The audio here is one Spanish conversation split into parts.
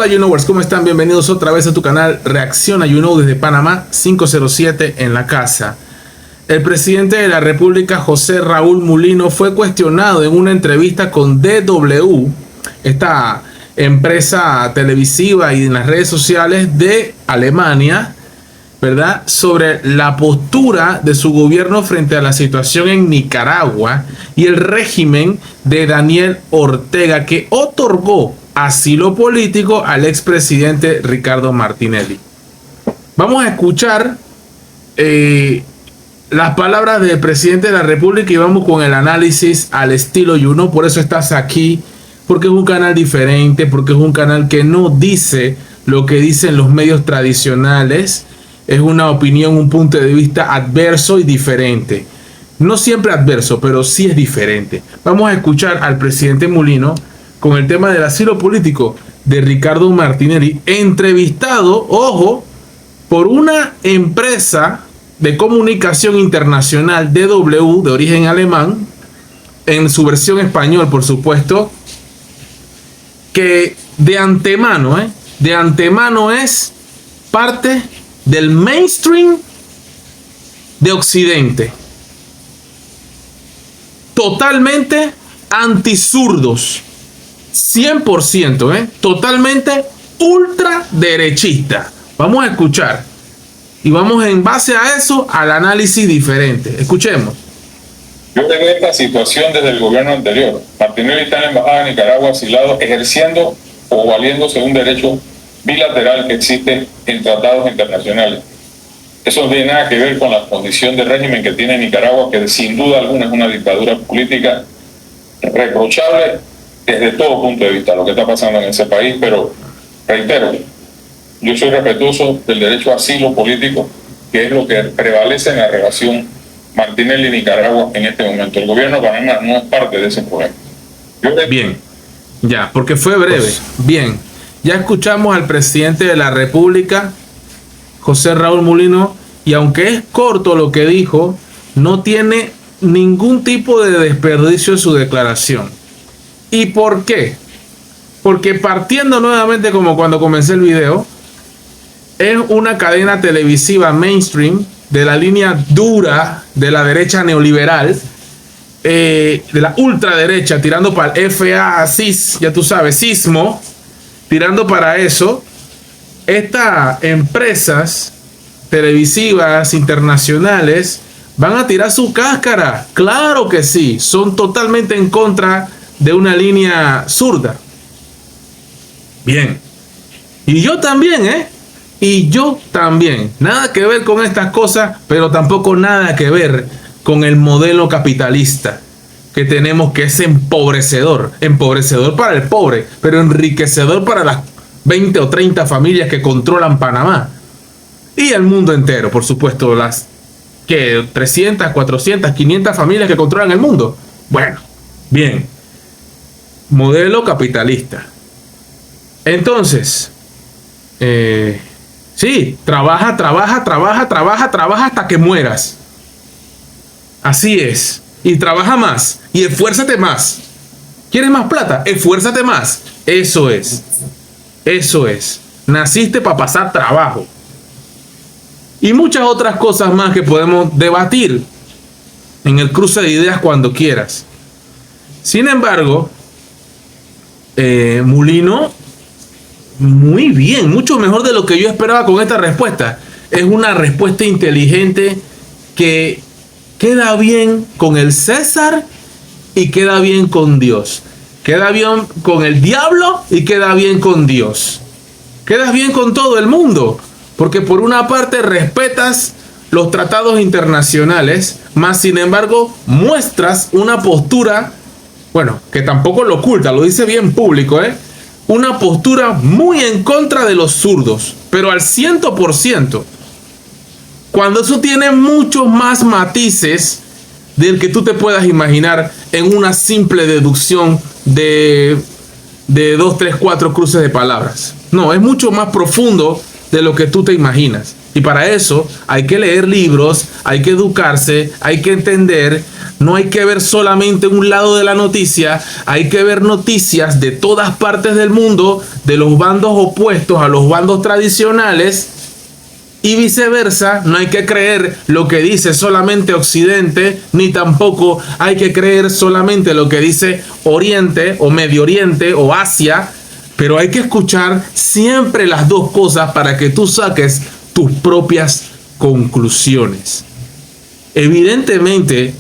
Hola YouKnowers, ¿cómo están? Bienvenidos otra vez a tu canal Reacciona YouKnow desde Panamá 507 en la casa. El presidente de la República, José Raúl Mulino, fue cuestionado en una entrevista con DW, esta empresa televisiva y en las redes sociales de Alemania, ¿verdad?, sobre la postura de su gobierno frente a la situación en Nicaragua y el régimen de Daniel Ortega, que otorgó asilo político al expresidente Ricardo Martinelli. Vamos a escuchar las palabras del presidente de la República y vamos con el análisis al estilo YouKnow. Por eso estás aquí, porque es un canal diferente, porque es un canal que no dice lo que dicen los medios tradicionales. Es una opinión, un punto de vista adverso y diferente. No siempre adverso, pero sí es diferente. Vamos a escuchar al presidente Mulino con el tema del asilo político de Ricardo Martinelli, entrevistado, ojo, por una empresa de comunicación internacional, DW, de origen alemán, en su versión español, por supuesto, que de antemano es parte del mainstream de Occidente, totalmente antizurdos, 100%, totalmente ultraderechista. Vamos a escuchar y vamos en base a eso al análisis diferente. Escuchemos. Yo tengo esta situación desde el gobierno anterior. Martinelli está en la embajada de Nicaragua asilado, ejerciendo o valiéndose de un derecho bilateral que existe en tratados internacionales. Eso no tiene nada que ver con la condición de régimen que tiene Nicaragua, que sin duda alguna es una dictadura política reprochable desde todo punto de vista lo que está pasando en ese país. Pero reitero, yo soy respetuoso del derecho a asilo político, que es lo que prevalece en la relación Martinelli-Nicaragua en este momento. El gobierno de Panamá no es parte de ese problema. Bien, ya, porque fue breve. Bien, ya escuchamos al presidente de la República, José Raúl Mulino, y aunque es corto lo que dijo, no tiene ningún tipo de desperdicio en su declaración. ¿Y por qué? Porque partiendo nuevamente como cuando comencé el video, es una cadena televisiva mainstream de la línea dura de la derecha neoliberal, de la ultraderecha, tirando para el FA, CIS, ya tú sabes, sismo, tirando para eso. Estas empresas televisivas internacionales van a tirar su cáscara. Claro que sí, son totalmente en contra de una línea zurda. Bien. Y yo también, Y yo también. Nada que ver con estas cosas, pero tampoco nada que ver con el modelo capitalista que tenemos, que es empobrecedor. Empobrecedor para el pobre, pero enriquecedor para las 20 o 30 familias que controlan Panamá. Y el mundo entero, por supuesto, las que 300, 400, 500 familias que controlan el mundo. Bueno, bien. Modelo capitalista. Entonces, sí, trabaja hasta que mueras. Así es. Y trabaja más. Y esfuérzate más. ¿Quieres más plata? Esfuérzate más. Eso es. Eso es. Naciste para pasar trabajo. Y muchas otras cosas más que podemos debatir en el cruce de ideas cuando quieras. Sin embargo, Mulino, muy bien, mucho mejor de lo que yo esperaba con esta respuesta. Es una respuesta inteligente que queda bien con el César y queda bien con Dios. Queda bien con el diablo y queda bien con Dios. Quedas bien con todo el mundo. Porque por una parte respetas los tratados internacionales, más sin embargo muestras una postura, bueno, que tampoco lo oculta, lo dice bien público, una postura muy en contra de los zurdos, pero al 100%. Cuando eso tiene muchos más matices del que tú te puedas imaginar en una simple deducción de 2, 3, 4 cruces de palabras. No, es mucho más profundo de lo que tú te imaginas. Y para eso hay que leer libros, hay que educarse, hay que entender, no hay que ver solamente un lado de la noticia, hay que ver noticias de todas partes del mundo, de los bandos opuestos a los bandos tradicionales y viceversa. No hay que creer lo que dice solamente Occidente, ni tampoco hay que creer solamente lo que dice Oriente o Medio Oriente o Asia, pero hay que escuchar siempre las dos cosas para que tú saques tus propias conclusiones. Evidentemente,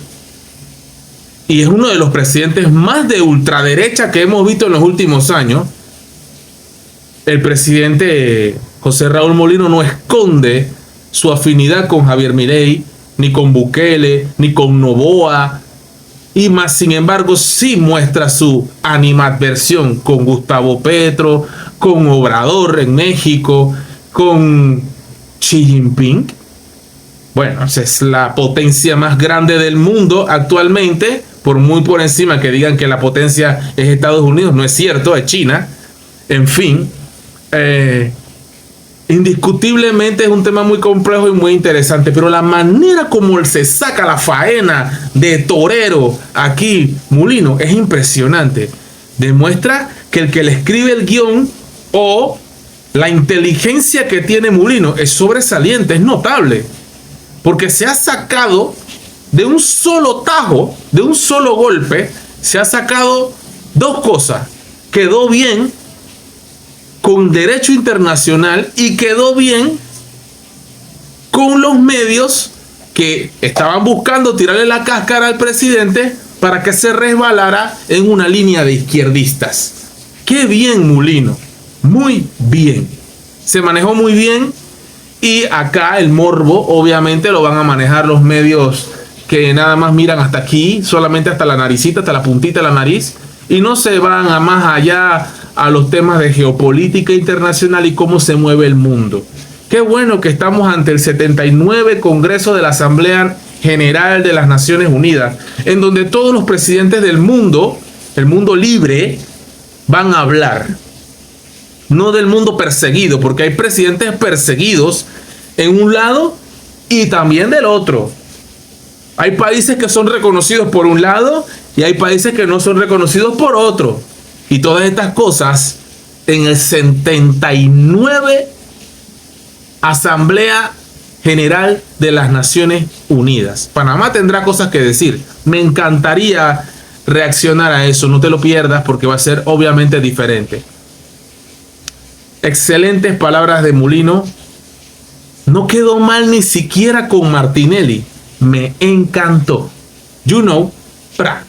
y es uno de los presidentes más de ultraderecha que hemos visto en los últimos años, el presidente José Raúl Mulino no esconde su afinidad con Javier Milei, ni con Bukele, ni con Noboa, y más sin embargo sí muestra su animadversión con Gustavo Petro, con Obrador en México, con Xi Jinping. Bueno, esa es la potencia más grande del mundo actualmente, por muy por encima que digan que la potencia es Estados Unidos, no es cierto, es China. En fin, indiscutiblemente es un tema muy complejo y muy interesante, pero la manera como él se saca la faena de torero aquí, Mulino, es impresionante. Demuestra que el que le escribe el guión o la inteligencia que tiene Mulino es sobresaliente, es notable, porque se ha sacado de un solo tajo, de un solo golpe, se ha sacado dos cosas. Quedó bien con derecho internacional y quedó bien con los medios que estaban buscando tirarle la cáscara al presidente para que se resbalara en una línea de izquierdistas. ¡Qué bien, Mulino! Muy bien. Se manejó muy bien y acá el morbo obviamente lo van a manejar los medios que nada más miran hasta aquí, solamente hasta la naricita, hasta la puntita de la nariz, y no se van a más allá a los temas de geopolítica internacional y cómo se mueve el mundo. Qué bueno que estamos ante el 79 Congreso de la Asamblea General de las Naciones Unidas, en donde todos los presidentes del mundo, el mundo libre, van a hablar. No del mundo perseguido, porque hay presidentes perseguidos en un lado y también del otro. Hay países que son reconocidos por un lado y hay países que no son reconocidos por otro. Y todas estas cosas en el 79 Asamblea General de las Naciones Unidas. Panamá tendrá cosas que decir. Me encantaría reaccionar a eso. No te lo pierdas porque va a ser obviamente diferente. Excelentes palabras de Mulino. No quedó mal ni siquiera con Martinelli. Me encantó. You know, pra.